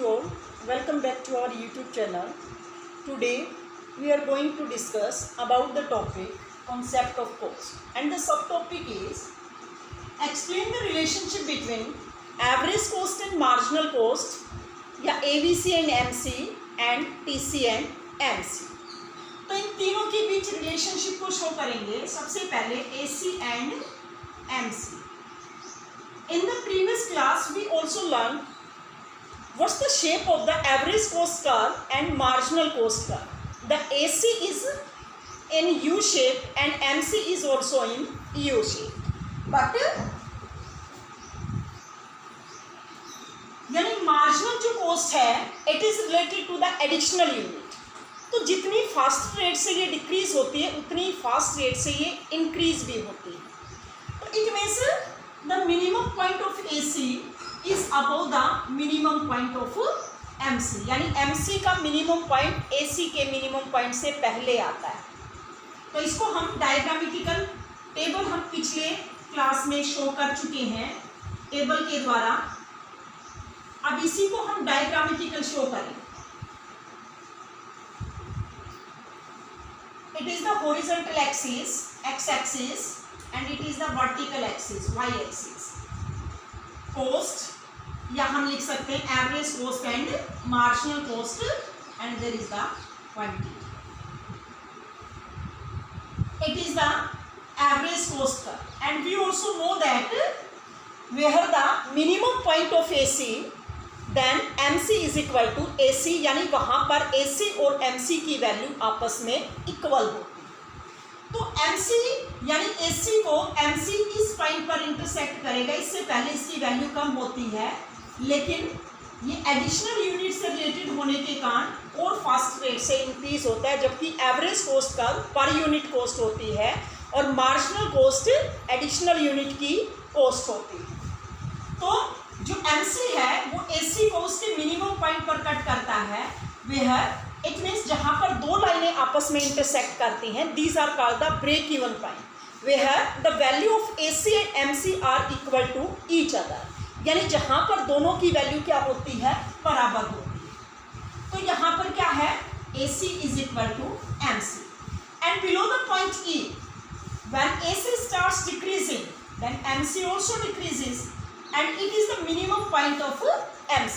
to all. Welcome back to our YouTube channel. Today we are going to discuss about the topic concept of cost, and the subtopic is explain the relationship between average cost and marginal cost या ABC and MC and TC and MC. तो इन तीनों के बीच relationship को show करेंगे. सबसे पहले AC and MC. In the previous class we also learned what's the shape of the average cost curve and marginal cost curve. The AC is in U shape and MC is also in U shape. But यानी marginal जो cost है it is related to the additional unit. तो जितनी fast rate से ये decrease होती है उतनी फास्ट रेट से ये इंक्रीज भी होती है. तो it means the minimum point of AC is above the minimum point of MC. यानी MC का मिनिमम पॉइंट AC के मिनिमम पॉइंट से पहले आता है. तो इसको हम डायग्रामेटिकल टेबल हम पिछले क्लास में शो कर चुके हैं टेबल के द्वारा. अब इसी को हम डायग्रामेटिकल शो करें. It is the horizontal axis x axis and it is the vertical axis y axis. Cost या हम लिख सकते हैं average cost and marginal cost and there is the quantity. It is the average cost curve and we also know that where the minimum point of AC then MC is equal to AC. यानी वहाँ पर AC और MC की value आपस में equal होती है. तो MC यानी AC को MC इस पॉइंट पर इंटरसेक्ट करेगा. इससे पहले इसकी वैल्यू कम होती है लेकिन ये एडिशनल यूनिट से रिलेटेड होने के कारण और फास्ट रेट से इंक्रीज होता है. जबकि एवरेज कॉस्ट का पर यूनिट कॉस्ट होती है और मार्जिनल कॉस्ट एडिशनल यूनिट की कॉस्ट होती है. तो जो MC है वो AC को उसके मिनिमम पॉइंट पर कट करता है. वेयर इट मीन्स जहाँ पर दो लाइनें आपस में इंटरसेक्ट करती हैं these are called the break even point. Where the value of AC and MC are equal to each other. यानी जहाँ पर दोनों की वैल्यू क्या होती है बराबर होती है. तो यहाँ पर क्या है AC is equal to MC and below the point E when AC starts decreasing then MC also decreases and it is the minimum point of MC.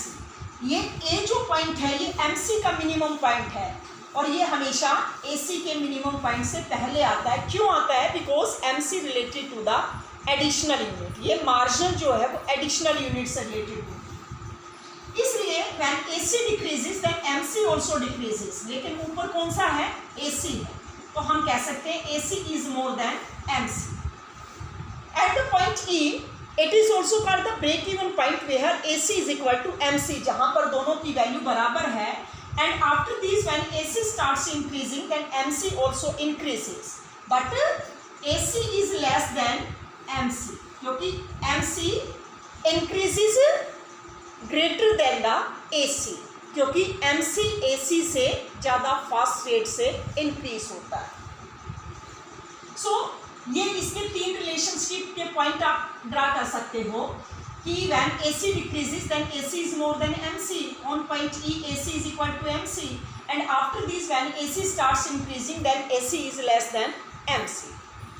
ये A जो पॉइंट है ये MC का मिनिमम पॉइंट है और ये हमेशा AC के मिनिमम पॉइंट से पहले आता है. क्यों आता है? Because MC related to the additional unit. ये मार्जिनल जो है वो एडिशनल यूनिट से रिलेटेड है. इसलिए when AC decreases then MC also decreases. लेकिन ऊपर कौन सा है AC है तो हम कह सकते हैं AC is more than MC. At the point E it is also called the break even point where AC is equal to MC. जहाँ पर दोनों की वैल्यू बराबर है and after this when AC starts increasing then MC also increases but AC is less than MC क्योंकि MC increases greater than the AC क्योंकि MC AC से ज़्यादा फास्ट रेट से इंक्रीज होता है. सो ये इसके तीन रिलेशनशिप के पॉइंट आप ड्रा कर सकते हो कि when AC decreases then AC is more than MC. On point E AC is equal to MC and after this when AC starts increasing then AC is less than MC.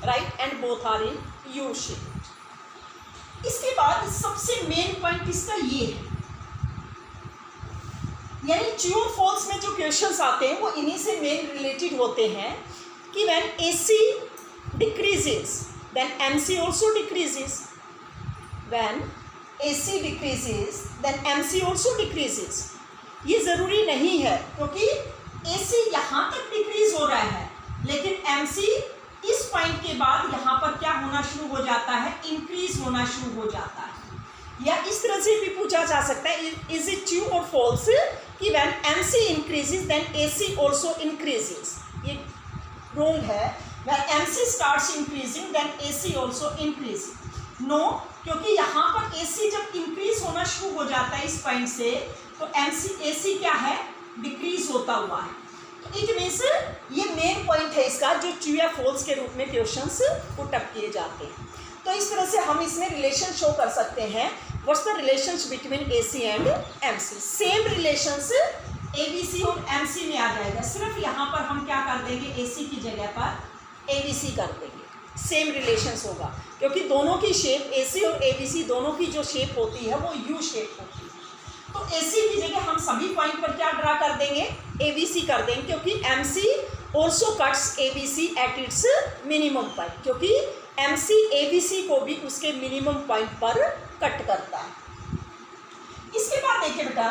Right and both are in U shape. इसके बाद सबसे main point इसका ये है यानी true और false में जो क्वेश्चंस आते हैं वो इन्हीं से मेन रिलेटेड होते हैं कि when AC decreases then MC also decreases. When AC decreases then MC also decreases. ये ज़रूरी नहीं है क्योंकि AC यहाँ तक डिक्रीज हो रहा है लेकिन MC इस पॉइंट के बाद यहाँ पर क्या होना शुरू हो जाता है इंक्रीज होना शुरू हो जाता है. या इस तरह से भी पूछा जा सकता है इज इट ट्रू और फॉल्स कि when MC increases then AC also increases. ये रॉन्ग है. When MC starts increasing then AC also increases. No, क्योंकि यहाँ पर AC जब इंक्रीज होना शुरू हो जाता है इस पॉइंट से तो AC क्या है डिक्रीज होता हुआ है. तो इट मीन्स ये मेन पॉइंट है इसका जो ट्रू या फॉल्स के रूप में क्वेश्चंस पुट अप किए जाते हैं. तो इस तरह से हम इसमें रिलेशन शो कर सकते हैं what's the relations between AC and MC? Same relations ABC और MC में आ जाएगा, सिर्फ यहाँ पर हम क्या कर देंगे, AC की जगह पर ABC कर देंगे। सेम रिलेशंस होगा क्योंकि दोनों की शेप AC और ABC दोनों की जो शेप होती है वो U शेप होती है। तो AC की जगह हम सभी पॉइंट पर क्या ड्रा कर देंगे, ABC कर देंगे, क्योंकि MC also cuts ABC at its minimum point, क्योंकि MC ABC को भी उसके मिनिमम पॉइंट पर कट करता है। इसके बाद देखिए बेटा,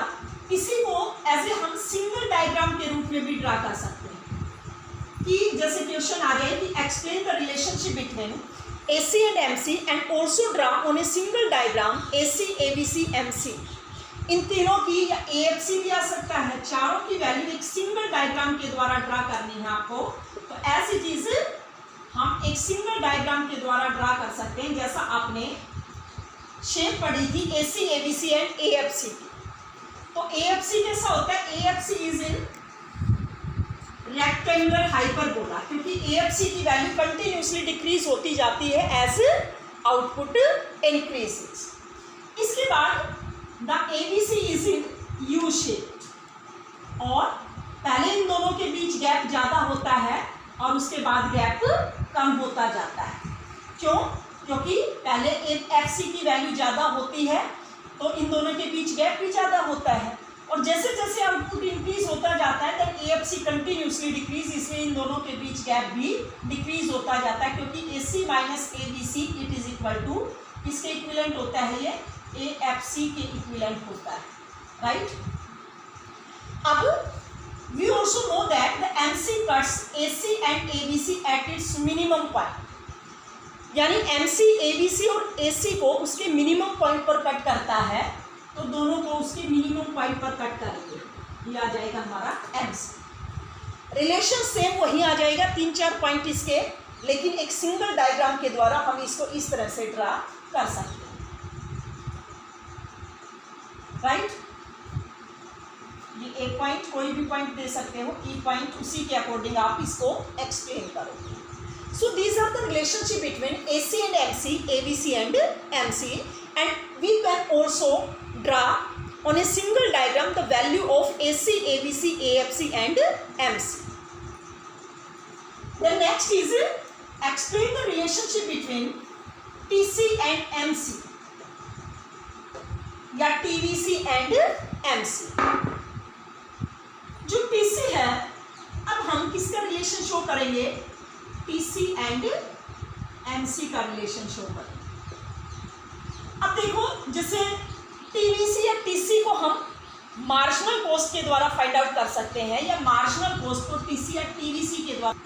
इसी को एज ए हम सिंगल डायग्राम के रूप में भी ड्रा कर सकते हैं कि जैसे क्वेश्चन आ गया कि explain the relationship between AC and MC and also draw on a single diagram AC ABC MC। इन तीनों की या AFC भी आ सकता है, चारों की वैल्यू एक सिंगल डायग्राम के द्वारा ड्रा करनी है आपको। तो एज इट इज हम एक सिंगल डायग्राम के द्वारा ड्रा कर सकते हैं, जैसा आपने शेप पढ़ी थी AC ABC एंड AFC की। तो AFC कैसा होता है, AFC is in rectangular hyperbola, क्योंकि AFC की वैल्यू कंटिन्यूसली डिक्रीज होती जाती है एज आउटपुट इंक्रीजेस। इसके बाद the ABC is in U shape, और पहले इन दोनों के बीच गैप ज़्यादा होता है और उसके बाद गैप कम होता जाता है। क्यों? क्योंकि पहले FC की वैल्यू ज़्यादा होती है तो इन दोनों के बीच गैप भी ज़्यादा होता है, और जैसे जैसे आउटपुट इंक्रीज होता जाता है तब AFC कंटिन्यूसली डिक्रीज, इसलिए इन दोनों के बीच गैप भी डिक्रीज होता जाता है, क्योंकि AC minus ABC it is equal to, इसके इक्विवेलेंट होता है ये AFC के इक्विवेलेंट होता है, राइट। अब we also know that the MC cuts AC and ABC at its minimum point, यानी MC ABC और AC को उसके मिनिमम पॉइंट पर कट करता है, तो दोनों को उसके मिनिमम पॉइंट पर कट करेंगे, ये आ जाएगा हमारा MC। रिलेशन सेम वही आ जाएगा, 3-4 पॉइंट इसके, लेकिन एक सिंगल डायग्राम के द्वारा हम इसको इस तरह से ड्रा कर सकते हैं, राइट। ये एक पॉइंट, कोई भी पॉइंट दे सकते हो, ई पॉइंट, उसी के अकॉर्डिंग आप इसको एक्सप्लेन करोगे। So these are the relationship between AC and MC, ABC and MC, and we can also draw on a single diagram the value of AC, ABC, AFC and MC. The next is explain the relationship between TC and MC या TVC and MC। जो TC है, अब हम किसका relation show करेंगे, TC and MC का relation show करें। अब देखो, जैसे TVC या TC को हम मार्जिनल कॉस्ट के द्वारा फाइंड आउट कर सकते हैं, या मार्जिनल कॉस्ट को TC या TVC के द्वारा।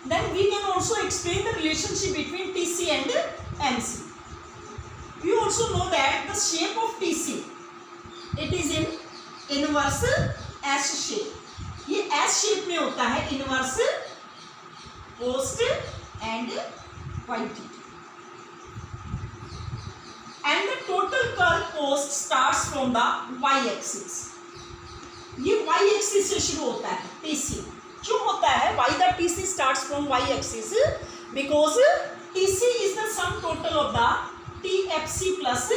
Then we can also explain the relationship between TC and MC। We also know that the shape of TC it is in inverse S shape. ये S shape में होता है, inverse cost and quantity, and the total curve cost starts from the y-axis। ये y-axis से शुरू होता है TC। क्यों होता है, why the TC starts from y-axis? Because TC is the sum total of the TFC plus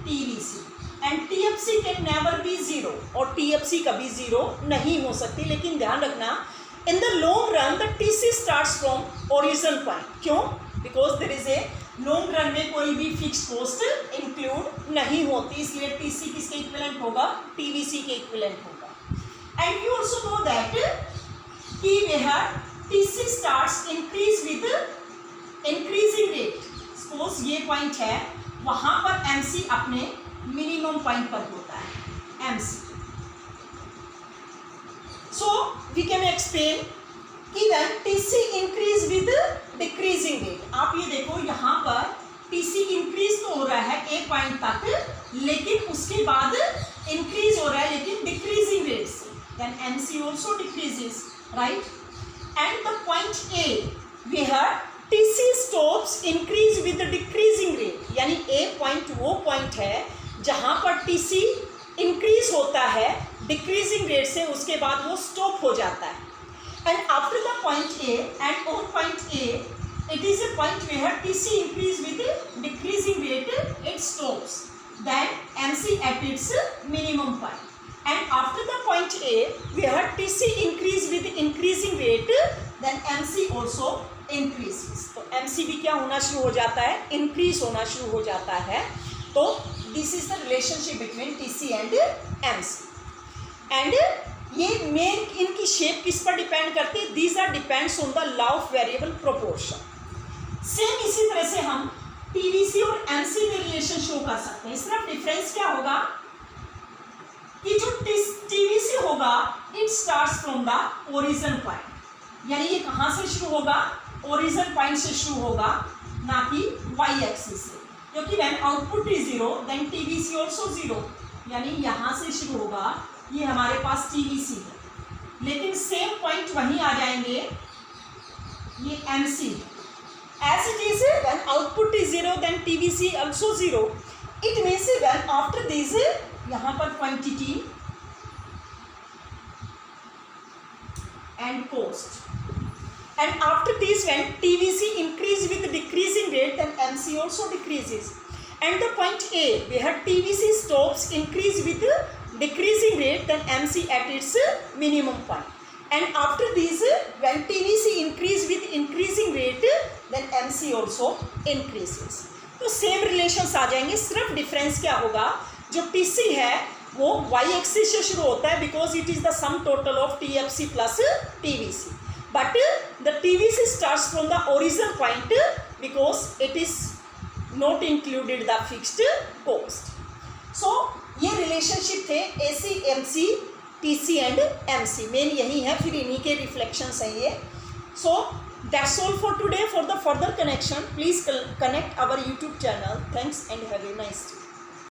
TVC, and TFC can never be zero, और TFC कभी जीरो नहीं हो सकती। लेकिन ध्यान रखना, in the long run the TC starts from origin point। क्यों? because there is a long run में कोई भी fixed cost include नहीं होती, इसलिए TC किसके इक्विवेलेंट होगा, TVC के इक्विवेलेंट होगा। and we also know that कि वह TC starts increase with increasing rate। suppose ये पॉइंट है, वहाँ पर MC अपने मिनिमम पॉइंट पर होता है MC। So we can explain कि when TC increase with decreasing rate। आप ये देखो, यहाँ पर TC increase तो हो रहा है एक पॉइंट तक, लेकिन उसके बाद increase हो रहा है लेकिन decreasing rate से, then MC also decreases, right? And the point A where TC stops increase with the decreasing rate, यानी A पॉइंट वो पॉइंट है जहाँ पर TC इंक्रीज होता है डिक्रीजिंग रेट से, उसके बाद वो स्टॉप हो जाता है। And after the point A and on point A it is a point where TC increase with decreasing rate, it stops. then MC at its minimum point. And after the point A, where TC increase with increasing rate, then MC also increases. तो MC भी क्या होना शुरू हो जाता है, increase होना शुरू हो जाता है. तो this is the relationship between TC and MC. And ये मेन इनकी शेप किस पर डिपेंड करती है? These are depends on the law of variable proportion. Same इसी तरह से हम TVC और MC में रिलेशन शो कर सकते हैं. सिर्फ डिफरेंस क्या होगा कि जो TVC होगा it starts from the origin point, यानी ये कहाँ से शुरू होगा? ओरिजिन पॉइंट से शुरू होगा, ना कि वाई एक्सिस से, क्योंकि when output is 0 then TVC also 0, यानी यहाँ से शुरू होगा. ये हमारे पास TVC है, लेकिन सेम पॉइंट वहीं आ जाएंगे, ये MC है. As it is, when output is 0 then TVC also 0. It means when after this यहाँ पर quantity and cost, and after this when TVC increase with decreasing rate then MC also decreases, and the point A where TVC stops increase with decreasing rate then MC at its minimum point, and after this when TVC increase with increasing rate then MC also increases. तो same relations आ जाएंगे. सिर्फ difference क्या होगा, जो TC है वो Y axis से शुरू होता है because it is the sum total of TFC plus TVC, but the TVC starts from the original point because it is not included the fixed cost. So ये रिलेशनशिप थे AC, MC, TC and MC. Main यही है, फिर इन्हीं के reflections हैं ये. सो that's all for today. For the further connection, please connect our YouTube channel. Thanks and have a nice day.